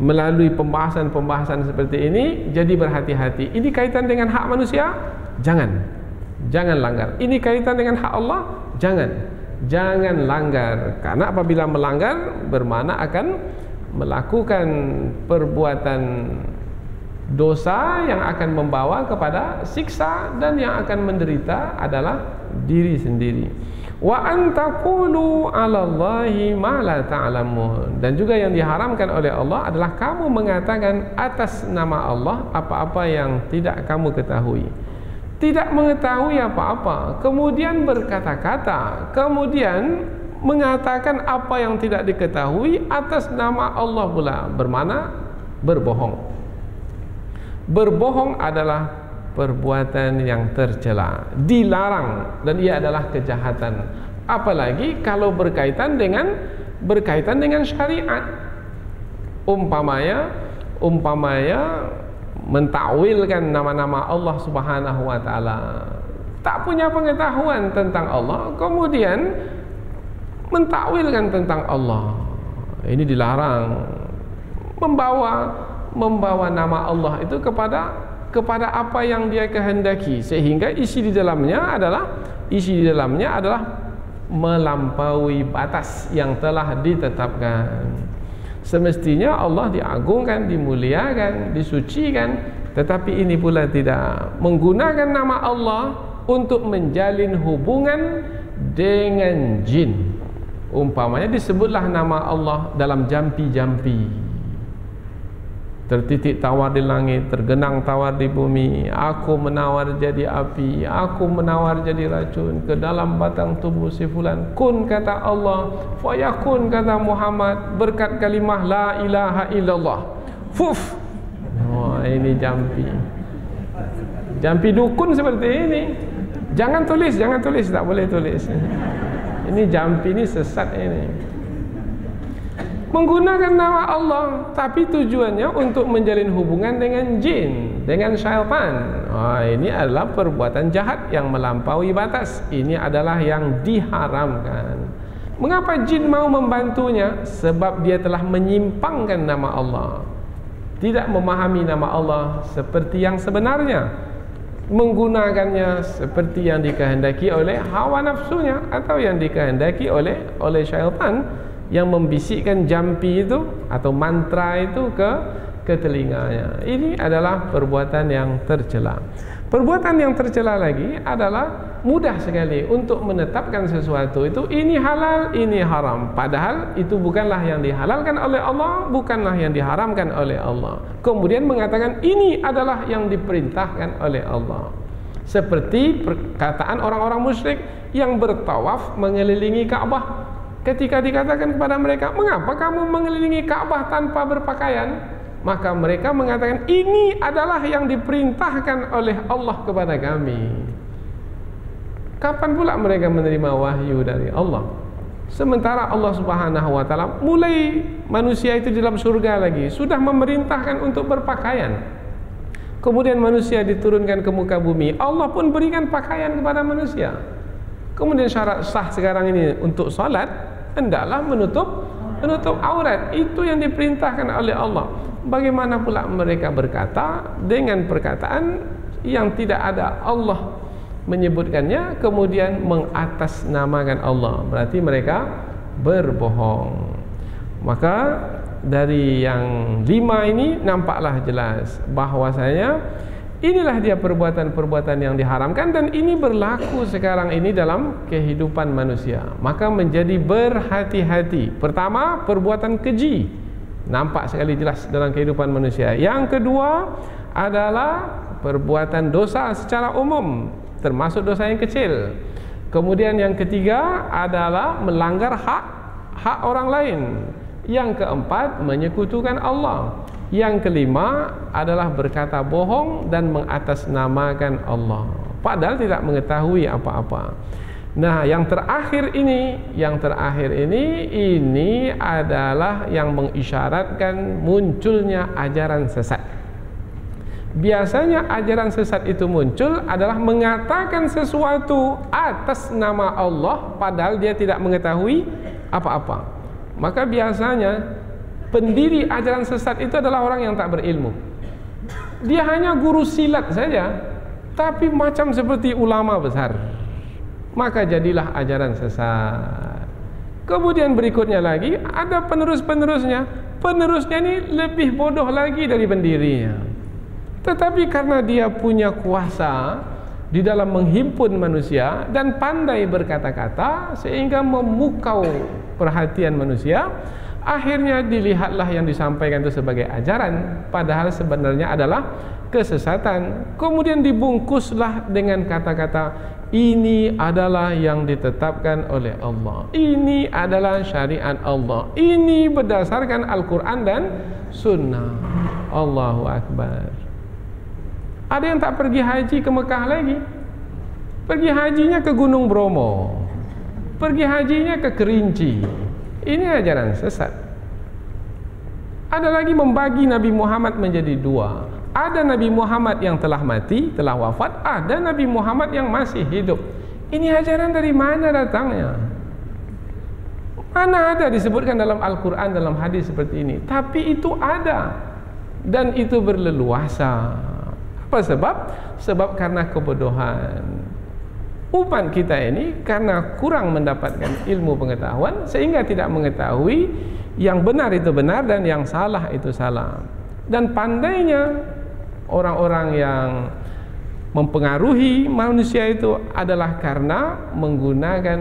melalui pembahasan-pembahasan seperti ini, jadi berhati-hati. Ini kaitan dengan hak manusia, jangan langgar. Ini kaitan dengan hak Allah, jangan langgar. Karena apabila melanggar, bermakna akan melakukan perbuatan dosa yang akan membawa kepada siksa, dan yang akan menderita adalah diri sendiri. Wa antaqulu 'alallahi ma la ta'lamun, dan juga yang diharamkan oleh Allah adalah kamu mengatakan atas nama Allah apa-apa yang tidak kamu ketahui. Tidak mengetahui apa-apa, kemudian berkata-kata, kemudian mengatakan apa yang tidak diketahui atas nama Allah pula, bermakna berbohong. Berbohong adalah perbuatan yang tercela, dilarang, dan ia adalah kejahatan. Apalagi kalau berkaitan dengan syariat. Umpamanya mentakwilkan nama-nama Allah Subhanahu wa taala. Tak punya pengetahuan tentang Allah, kemudian mentakwilkan tentang Allah. Ini dilarang. Membawa membawa nama Allah itu kepada apa yang dia kehendaki, sehingga isi di dalamnya adalah melampaui batas yang telah ditetapkan. Semestinya Allah diagungkan, dimuliakan, disucikan, tetapi ini pula tidak. Menggunakan nama Allah untuk menjalin hubungan dengan jin. Umpamanya disebutlah nama Allah dalam jampi-jampi. Tertitik tawar di langit, tergenang tawar di bumi. Aku menawar jadi api, aku menawar jadi racun ke dalam batang tubuh si fulan. Kun kata Allah, fayakun kata Muhammad, berkat kalimah la ilaha illallah. Fuf. Oh, ini jampi. Jampi dukun seperti ini. Jangan tulis, tak boleh tulis. Ini jampi, ini sesat ini. Menggunakan nama Allah, tapi tujuannya untuk menjalin hubungan dengan jin, dengan syaitan. Ini adalah perbuatan jahat yang melampaui batas. Ini adalah yang diharamkan. Mengapa jin mau membantunya? Sebab dia telah menyimpangkan nama Allah, tidak memahami nama Allah seperti yang sebenarnya, menggunakannya seperti yang dikehendaki oleh hawa nafsunya atau yang dikehendaki oleh syaitan yang membisikkan jampi itu atau mantra itu ke telinganya. Ini adalah perbuatan yang tercela. Perbuatan yang tercela lagi adalah mudah sekali untuk menetapkan sesuatu itu ini halal, ini haram, padahal itu bukanlah yang dihalalkan oleh Allah, bukanlah yang diharamkan oleh Allah. Kemudian mengatakan ini adalah yang diperintahkan oleh Allah. Seperti perkataan orang-orang musyrik yang bertawaf mengelilingi Ka'bah. Ketika dikatakan kepada mereka, mengapa kamu mengelilingi Ka'bah tanpa berpakaian? Maka mereka mengatakan, ini adalah yang diperintahkan oleh Allah kepada kami. Kapan pula mereka menerima wahyu dari Allah? Sementara Allah Subhanahu wa ta'ala mulai manusia itu di dalam surga lagi sudah memerintahkan untuk berpakaian. Kemudian manusia diturunkan ke muka bumi, Allah pun berikan pakaian kepada manusia. Kemudian syarat sah sekarang ini untuk salat hendaklah menutup aurat. Itu yang diperintahkan oleh Allah. Bagaimana pula mereka berkata dengan perkataan yang tidak ada Allah menyebutkannya, kemudian mengatasnamakan Allah. Berarti mereka berbohong. Maka dari yang 5 ini nampaklah jelas bahwasanya inilah dia perbuatan-perbuatan yang diharamkan, dan ini berlaku sekarang ini dalam kehidupan manusia. Maka menjadi berhati-hati. Pertama, perbuatan keji nampak sekali jelas dalam kehidupan manusia. Yang kedua adalah perbuatan dosa secara umum, termasuk dosa yang kecil. Kemudian yang ketiga adalah melanggar hak orang lain. Yang keempat, menyekutukan Allah. Yang kelima adalah berkata bohong dan mengatasnamakan Allah, padahal tidak mengetahui apa-apa. Nah, yang terakhir ini adalah yang mengisyaratkan munculnya ajaran sesat. Biasanya ajaran sesat itu muncul adalah mengatakan sesuatu atas nama Allah, padahal dia tidak mengetahui apa-apa. Maka biasanya pendiri ajaran sesat itu adalah orang yang tak berilmu. Dia hanya guru silat saja, tapi macam seperti ulama besar. Maka jadilah ajaran sesat. Kemudian berikutnya lagi ada penerus-penerusnya. Penerusnya ini lebih bodoh lagi dari pendirinya. Tetapi karena dia punya kuasa di dalam menghimpun manusia dan pandai berkata-kata sehingga memukau perhatian manusia, akhirnya dilihatlah yang disampaikan itu sebagai ajaran, padahal sebenarnya adalah kesesatan. Kemudian dibungkuslah dengan kata-kata ini adalah yang ditetapkan oleh Allah, ini adalah syariat Allah, ini berdasarkan Al-Quran dan Sunnah. Allahu Akbar. Ada yang tak pergi haji ke Mekah lagi, pergi hajinya ke Gunung Bromo, pergi hajinya ke Kerinci. Ini ajaran sesat. Ada lagi membagi Nabi Muhammad menjadi 2. Ada Nabi Muhammad yang telah mati, telah wafat, ada Nabi Muhammad yang masih hidup. Ini ajaran dari mana datangnya? Mana ada disebutkan dalam Al-Quran, dalam hadis seperti ini? Tapi itu ada. dan itu berleluasa. Apa sebab? Sebab karena kebodohan. Umat kita ini karena kurang mendapatkan ilmu pengetahuan sehingga tidak mengetahui yang benar itu benar dan yang salah itu salah. Dan pandainya orang-orang yang mempengaruhi manusia itu adalah karena menggunakan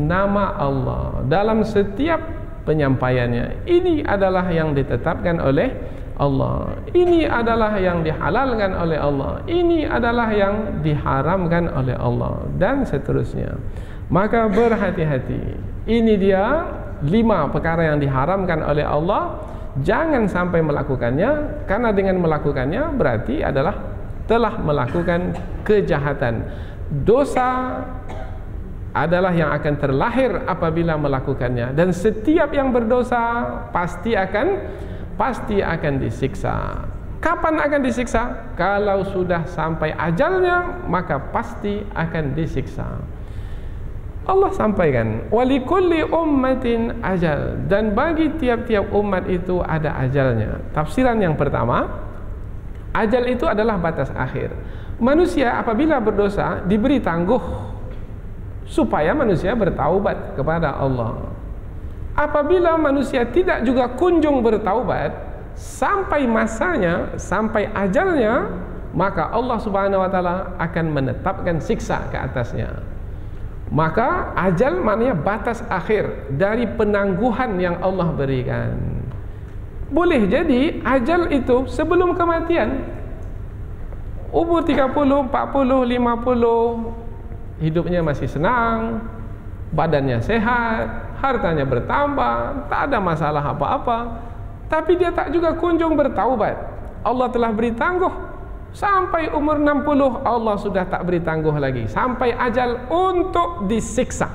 nama Allah dalam setiap penyampaiannya. Ini adalah yang ditetapkan oleh Allah, ini adalah yang dihalalkan oleh Allah, ini adalah yang diharamkan oleh Allah, dan seterusnya. Maka berhati-hati. Ini dia 5 perkara yang diharamkan oleh Allah. Jangan sampai melakukannya, karena dengan melakukannya berarti adalah telah melakukan kejahatan. Dosa adalah yang akan terlahir apabila melakukannya, dan setiap yang berdosa pasti akan disiksa. Kapan akan disiksa? Kalau sudah sampai ajalnya, maka pasti akan disiksa. Allah sampaikan, walikulli ummatin ajal, dan bagi tiap-tiap umat itu ada ajalnya. Tafsiran yang pertama, ajal itu adalah batas akhir. Manusia apabila berdosa diberi tangguh supaya manusia bertaubat kepada Allah. Apabila manusia tidak juga kunjung bertaubat sampai masanya, sampai ajalnya, maka Allah Subhanahu wa taala akan menetapkan siksa ke atasnya. Maka ajal maknanya batas akhir dari penangguhan yang Allah berikan. Boleh jadi ajal itu sebelum kematian. Umur 30, 40, 50, hidupnya masih senang, badannya sehat, hartanya bertambah, tak ada masalah apa-apa, tapi dia tak juga kunjung bertaubat. Allah telah beri tangguh sampai umur 60, Allah sudah tak beri tangguh lagi, sampai ajal untuk disiksa.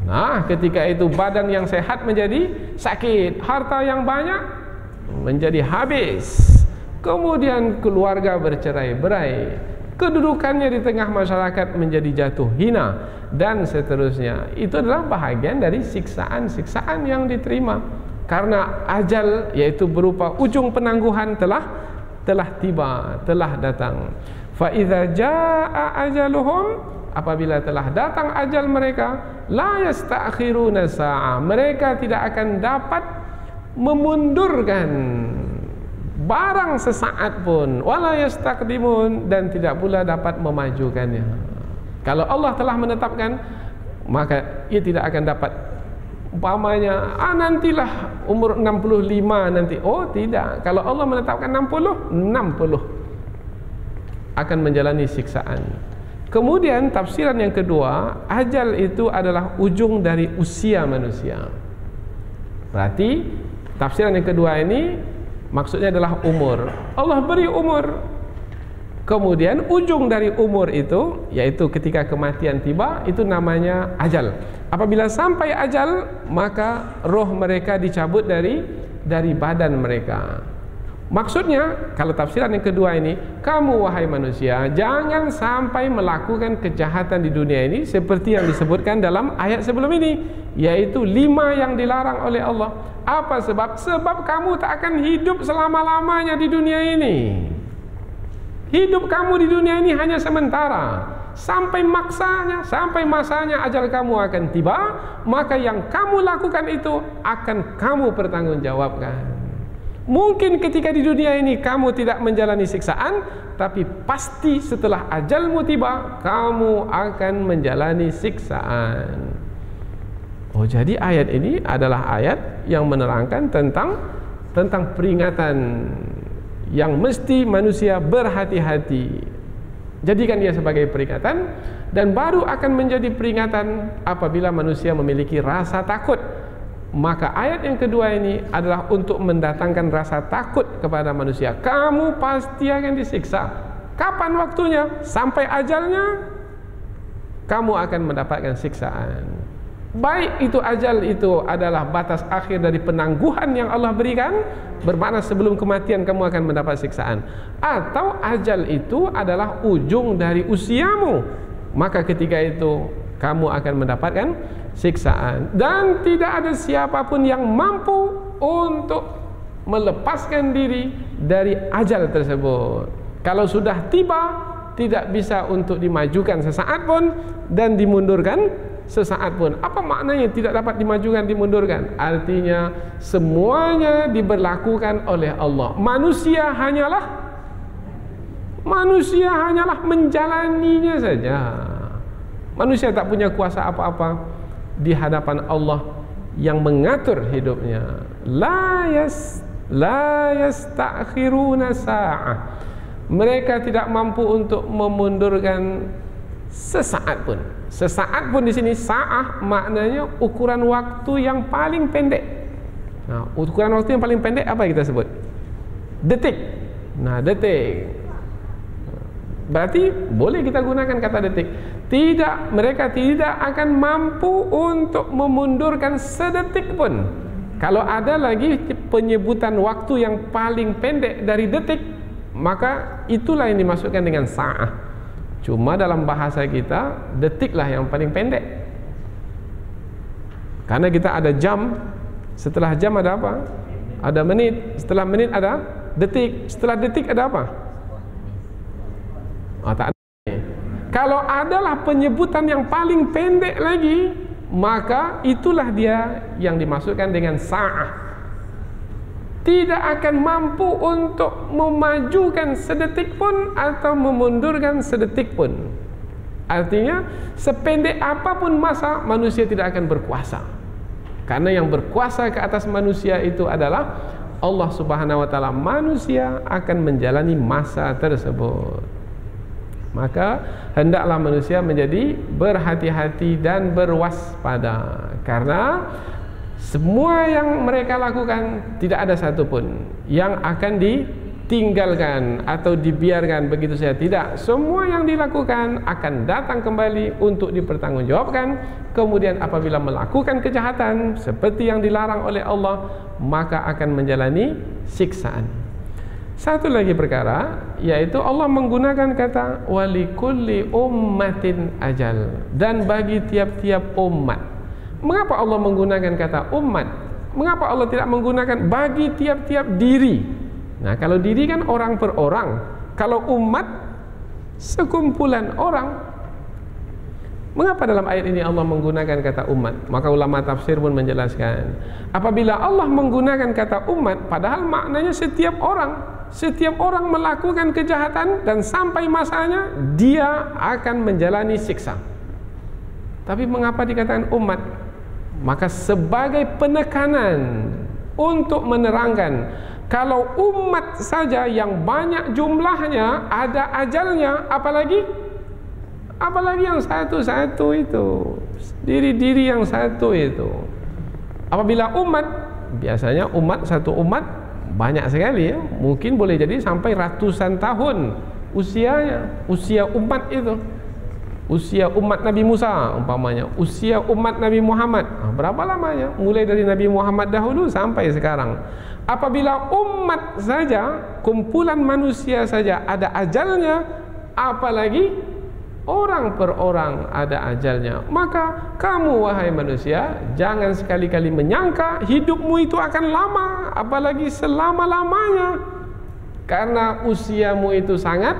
Nah, ketika itu badan yang sehat menjadi sakit, harta yang banyak menjadi habis, kemudian keluarga bercerai-berai, kedudukannya di tengah masyarakat menjadi jatuh hina, dan seterusnya. Itu adalah bahagian dari siksaan-siksaan yang diterima karena ajal, yaitu berupa ujung penangguhan telah tiba, telah datang. Fa idza jaa ajaluhum, apabila telah datang ajal mereka, la yasta'khiruna sa'ah, mereka tidak akan dapat memundurkan barang sesaat pun, wala yastaqdimun, dan tidak pula dapat memajukannya. Kalau Allah telah menetapkan, maka ia tidak akan dapat, umpamanya nantilah umur 65 nanti. Oh tidak, kalau Allah menetapkan 60 akan menjalani siksaan. Kemudian tafsiran yang kedua, ajal itu adalah ujung dari usia manusia. Berarti tafsiran yang kedua ini maksudnya adalah umur. Allah beri umur. Kemudian ujung dari umur itu, yaitu ketika kematian tiba, itu namanya ajal. Apabila sampai ajal, maka roh mereka dicabut dari badan mereka. Maksudnya, kalau tafsiran yang kedua ini, kamu wahai manusia, jangan sampai melakukan kejahatan di dunia ini seperti yang disebutkan dalam ayat sebelum ini, yaitu 5 yang dilarang oleh Allah. Apa sebab? Sebab kamu tak akan hidup selama-lamanya di dunia ini. Hidup kamu di dunia ini hanya sementara. Sampai masanya ajal kamu akan tiba, maka yang kamu lakukan itu akan kamu pertanggungjawabkan. Mungkin ketika di dunia ini kamu tidak menjalani siksaan, tapi pasti setelah ajalmu tiba, kamu akan menjalani siksaan. Oh, jadi ayat ini adalah ayat yang menerangkan tentang peringatan yang mesti manusia berhati-hati. Jadikan dia sebagai peringatan, dan baru akan menjadi peringatan apabila manusia memiliki rasa takut. Maka ayat yang kedua ini adalah untuk mendatangkan rasa takut kepada manusia. Kamu pasti akan disiksa. Kapan waktunya? Sampai ajalnya, kamu akan mendapatkan siksaan. Baik itu ajal itu adalah batas akhir dari penangguhan yang Allah berikan, bermakna sebelum kematian kamu akan mendapat siksaan, atau ajal itu adalah ujung dari usiamu, maka ketika itu kamu akan mendapatkan siksaan. Dan tidak ada siapapun yang mampu untuk melepaskan diri dari ajal tersebut. Kalau sudah tiba, tidak bisa untuk dimajukan sesaat pun dan dimundurkan sesaat pun. Apa maknanya tidak dapat dimajukan, dimundurkan? Artinya semuanya diberlakukan oleh Allah. Manusia hanyalah menjalaninya saja. Manusia tak punya kuasa apa-apa di hadapan Allah yang mengatur hidupnya. La yastakhiruna sa'ah. Mereka tidak mampu untuk memundurkan sesaat pun. Sesaat pun di sini sa'ah maknanya ukuran waktu yang paling pendek. Nah, ukuran waktu yang paling pendek apa yang kita sebut? Detik. Nah, detik. Berarti boleh kita gunakan kata detik. Tidak, mereka tidak akan mampu untuk memundurkan sedetik pun. Kalau ada lagi penyebutan waktu yang paling pendek dari detik, maka itulah yang dimasukkan dengan sa'ah. Cuma dalam bahasa kita, detiklah yang paling pendek. Karena kita ada jam, setelah jam ada apa? Ada menit, setelah menit ada detik, setelah detik ada apa? Tak ada. Kalau adalah penyebutan yang paling pendek lagi, maka itulah dia yang dimasukkan dengan sa'ah. Tidak akan mampu untuk memajukan sedetik pun atau memundurkan sedetik pun. Artinya sependek apapun masa, manusia tidak akan berkuasa. Karena yang berkuasa ke atas manusia itu adalah Allah Subhanahu wa taala. Manusia akan menjalani masa tersebut. Maka hendaklah manusia menjadi berhati-hati dan berwaspada, karena semua yang mereka lakukan tidak ada satupun yang akan ditinggalkan atau dibiarkan begitu saja. Tidak, semua yang dilakukan akan datang kembali untuk dipertanggungjawabkan. Kemudian apabila melakukan kejahatan seperti yang dilarang oleh Allah, maka akan menjalani siksaan. Satu lagi perkara, yaitu Allah menggunakan kata walikulli ummatin ajal, dan bagi tiap-tiap umat. Mengapa Allah menggunakan kata umat? Mengapa Allah tidak menggunakan bagi tiap-tiap diri? Nah, kalau diri kan orang per orang, kalau umat sekumpulan orang. Mengapa dalam ayat ini Allah menggunakan kata umat? Maka ulama tafsir pun menjelaskan, apabila Allah menggunakan kata umat, padahal maknanya setiap orang melakukan kejahatan dan sampai masanya dia akan menjalani siksa. Tapi mengapa dikatakan umat? Maka sebagai penekanan untuk menerangkan, kalau umat saja yang banyak jumlahnya ada ajalnya, apalagi yang satu-satu itu, diri-diri yang satu itu. Apabila umat, biasanya satu umat banyak sekali ya, mungkin boleh jadi sampai ratusan tahun usianya, usia umat itu. Usia umat Nabi Musa umpamanya, usia umat Nabi Muhammad, berapa lamanya? Mulai dari Nabi Muhammad dahulu sampai sekarang. Apabila umat saja, kumpulan manusia saja ada ajalnya, apalagi orang per orang ada ajalnya. Maka kamu wahai manusia, jangan sekali-kali menyangka hidupmu itu akan lama, apalagi selama-lamanya, karena usiamu itu sangat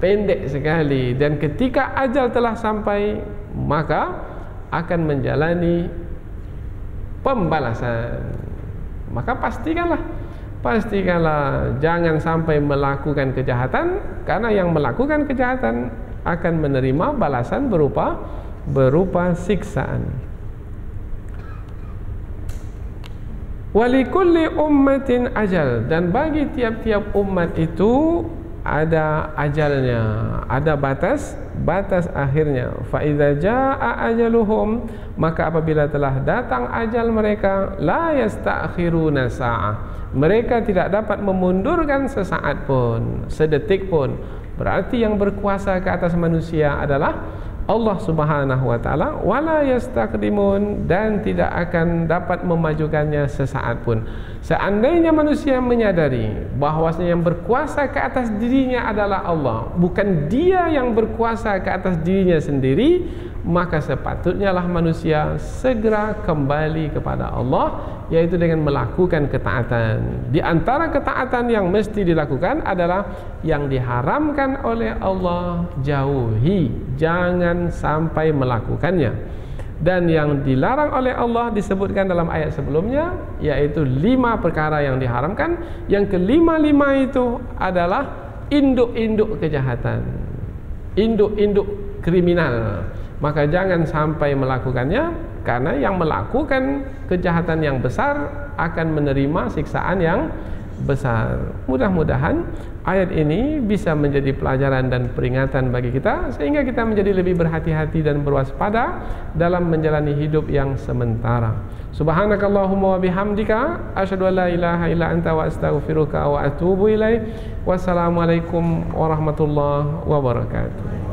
pendek sekali. Dan ketika ajal telah sampai, maka akan menjalani pembalasan. Maka pastikanlah jangan sampai melakukan kejahatan, karena yang melakukan kejahatan akan menerima balasan berupa siksaan. Walikulli ummatin ajal, dan bagi tiap-tiap umat itu ada ajalnya, ada batas akhirnya. Fa idza jaa ajaluhum, maka apabila telah datang ajal mereka, la yastakhiruna sa'ah, mereka tidak dapat memundurkan sesaat pun, sedetik pun. Berarti yang berkuasa ke atas manusia adalah Allah Subhanahu wa taala, wala yastaqdimun, dan tidak akan dapat memajukannya sesaat pun. Seandainya manusia menyadari bahwasanya yang berkuasa ke atas dirinya adalah Allah, bukan dia yang berkuasa ke atas dirinya sendiri, maka sepatutnya lah manusia segera kembali kepada Allah, yaitu dengan melakukan ketaatan. Di antara ketaatan yang mesti dilakukan adalah yang diharamkan oleh Allah jauhi, jangan sampai melakukannya. Dan yang dilarang oleh Allah disebutkan dalam ayat sebelumnya, yaitu 5 perkara yang diharamkan. Yang kelima-lima itu adalah induk-induk kejahatan, induk-induk kriminal. Maka jangan sampai melakukannya, karena yang melakukan kejahatan yang besar akan menerima siksaan yang besar. Mudah-mudahan ayat ini bisa menjadi pelajaran dan peringatan bagi kita, sehingga kita menjadi lebih berhati-hati dan berwaspada dalam menjalani hidup yang sementara. Subhanakallahumma wa bihamdika asyhadu an la ilaha illa anta wa astaghfiruka wa atubu ilaik. Wassalamualaikum warahmatullahi wabarakatuh.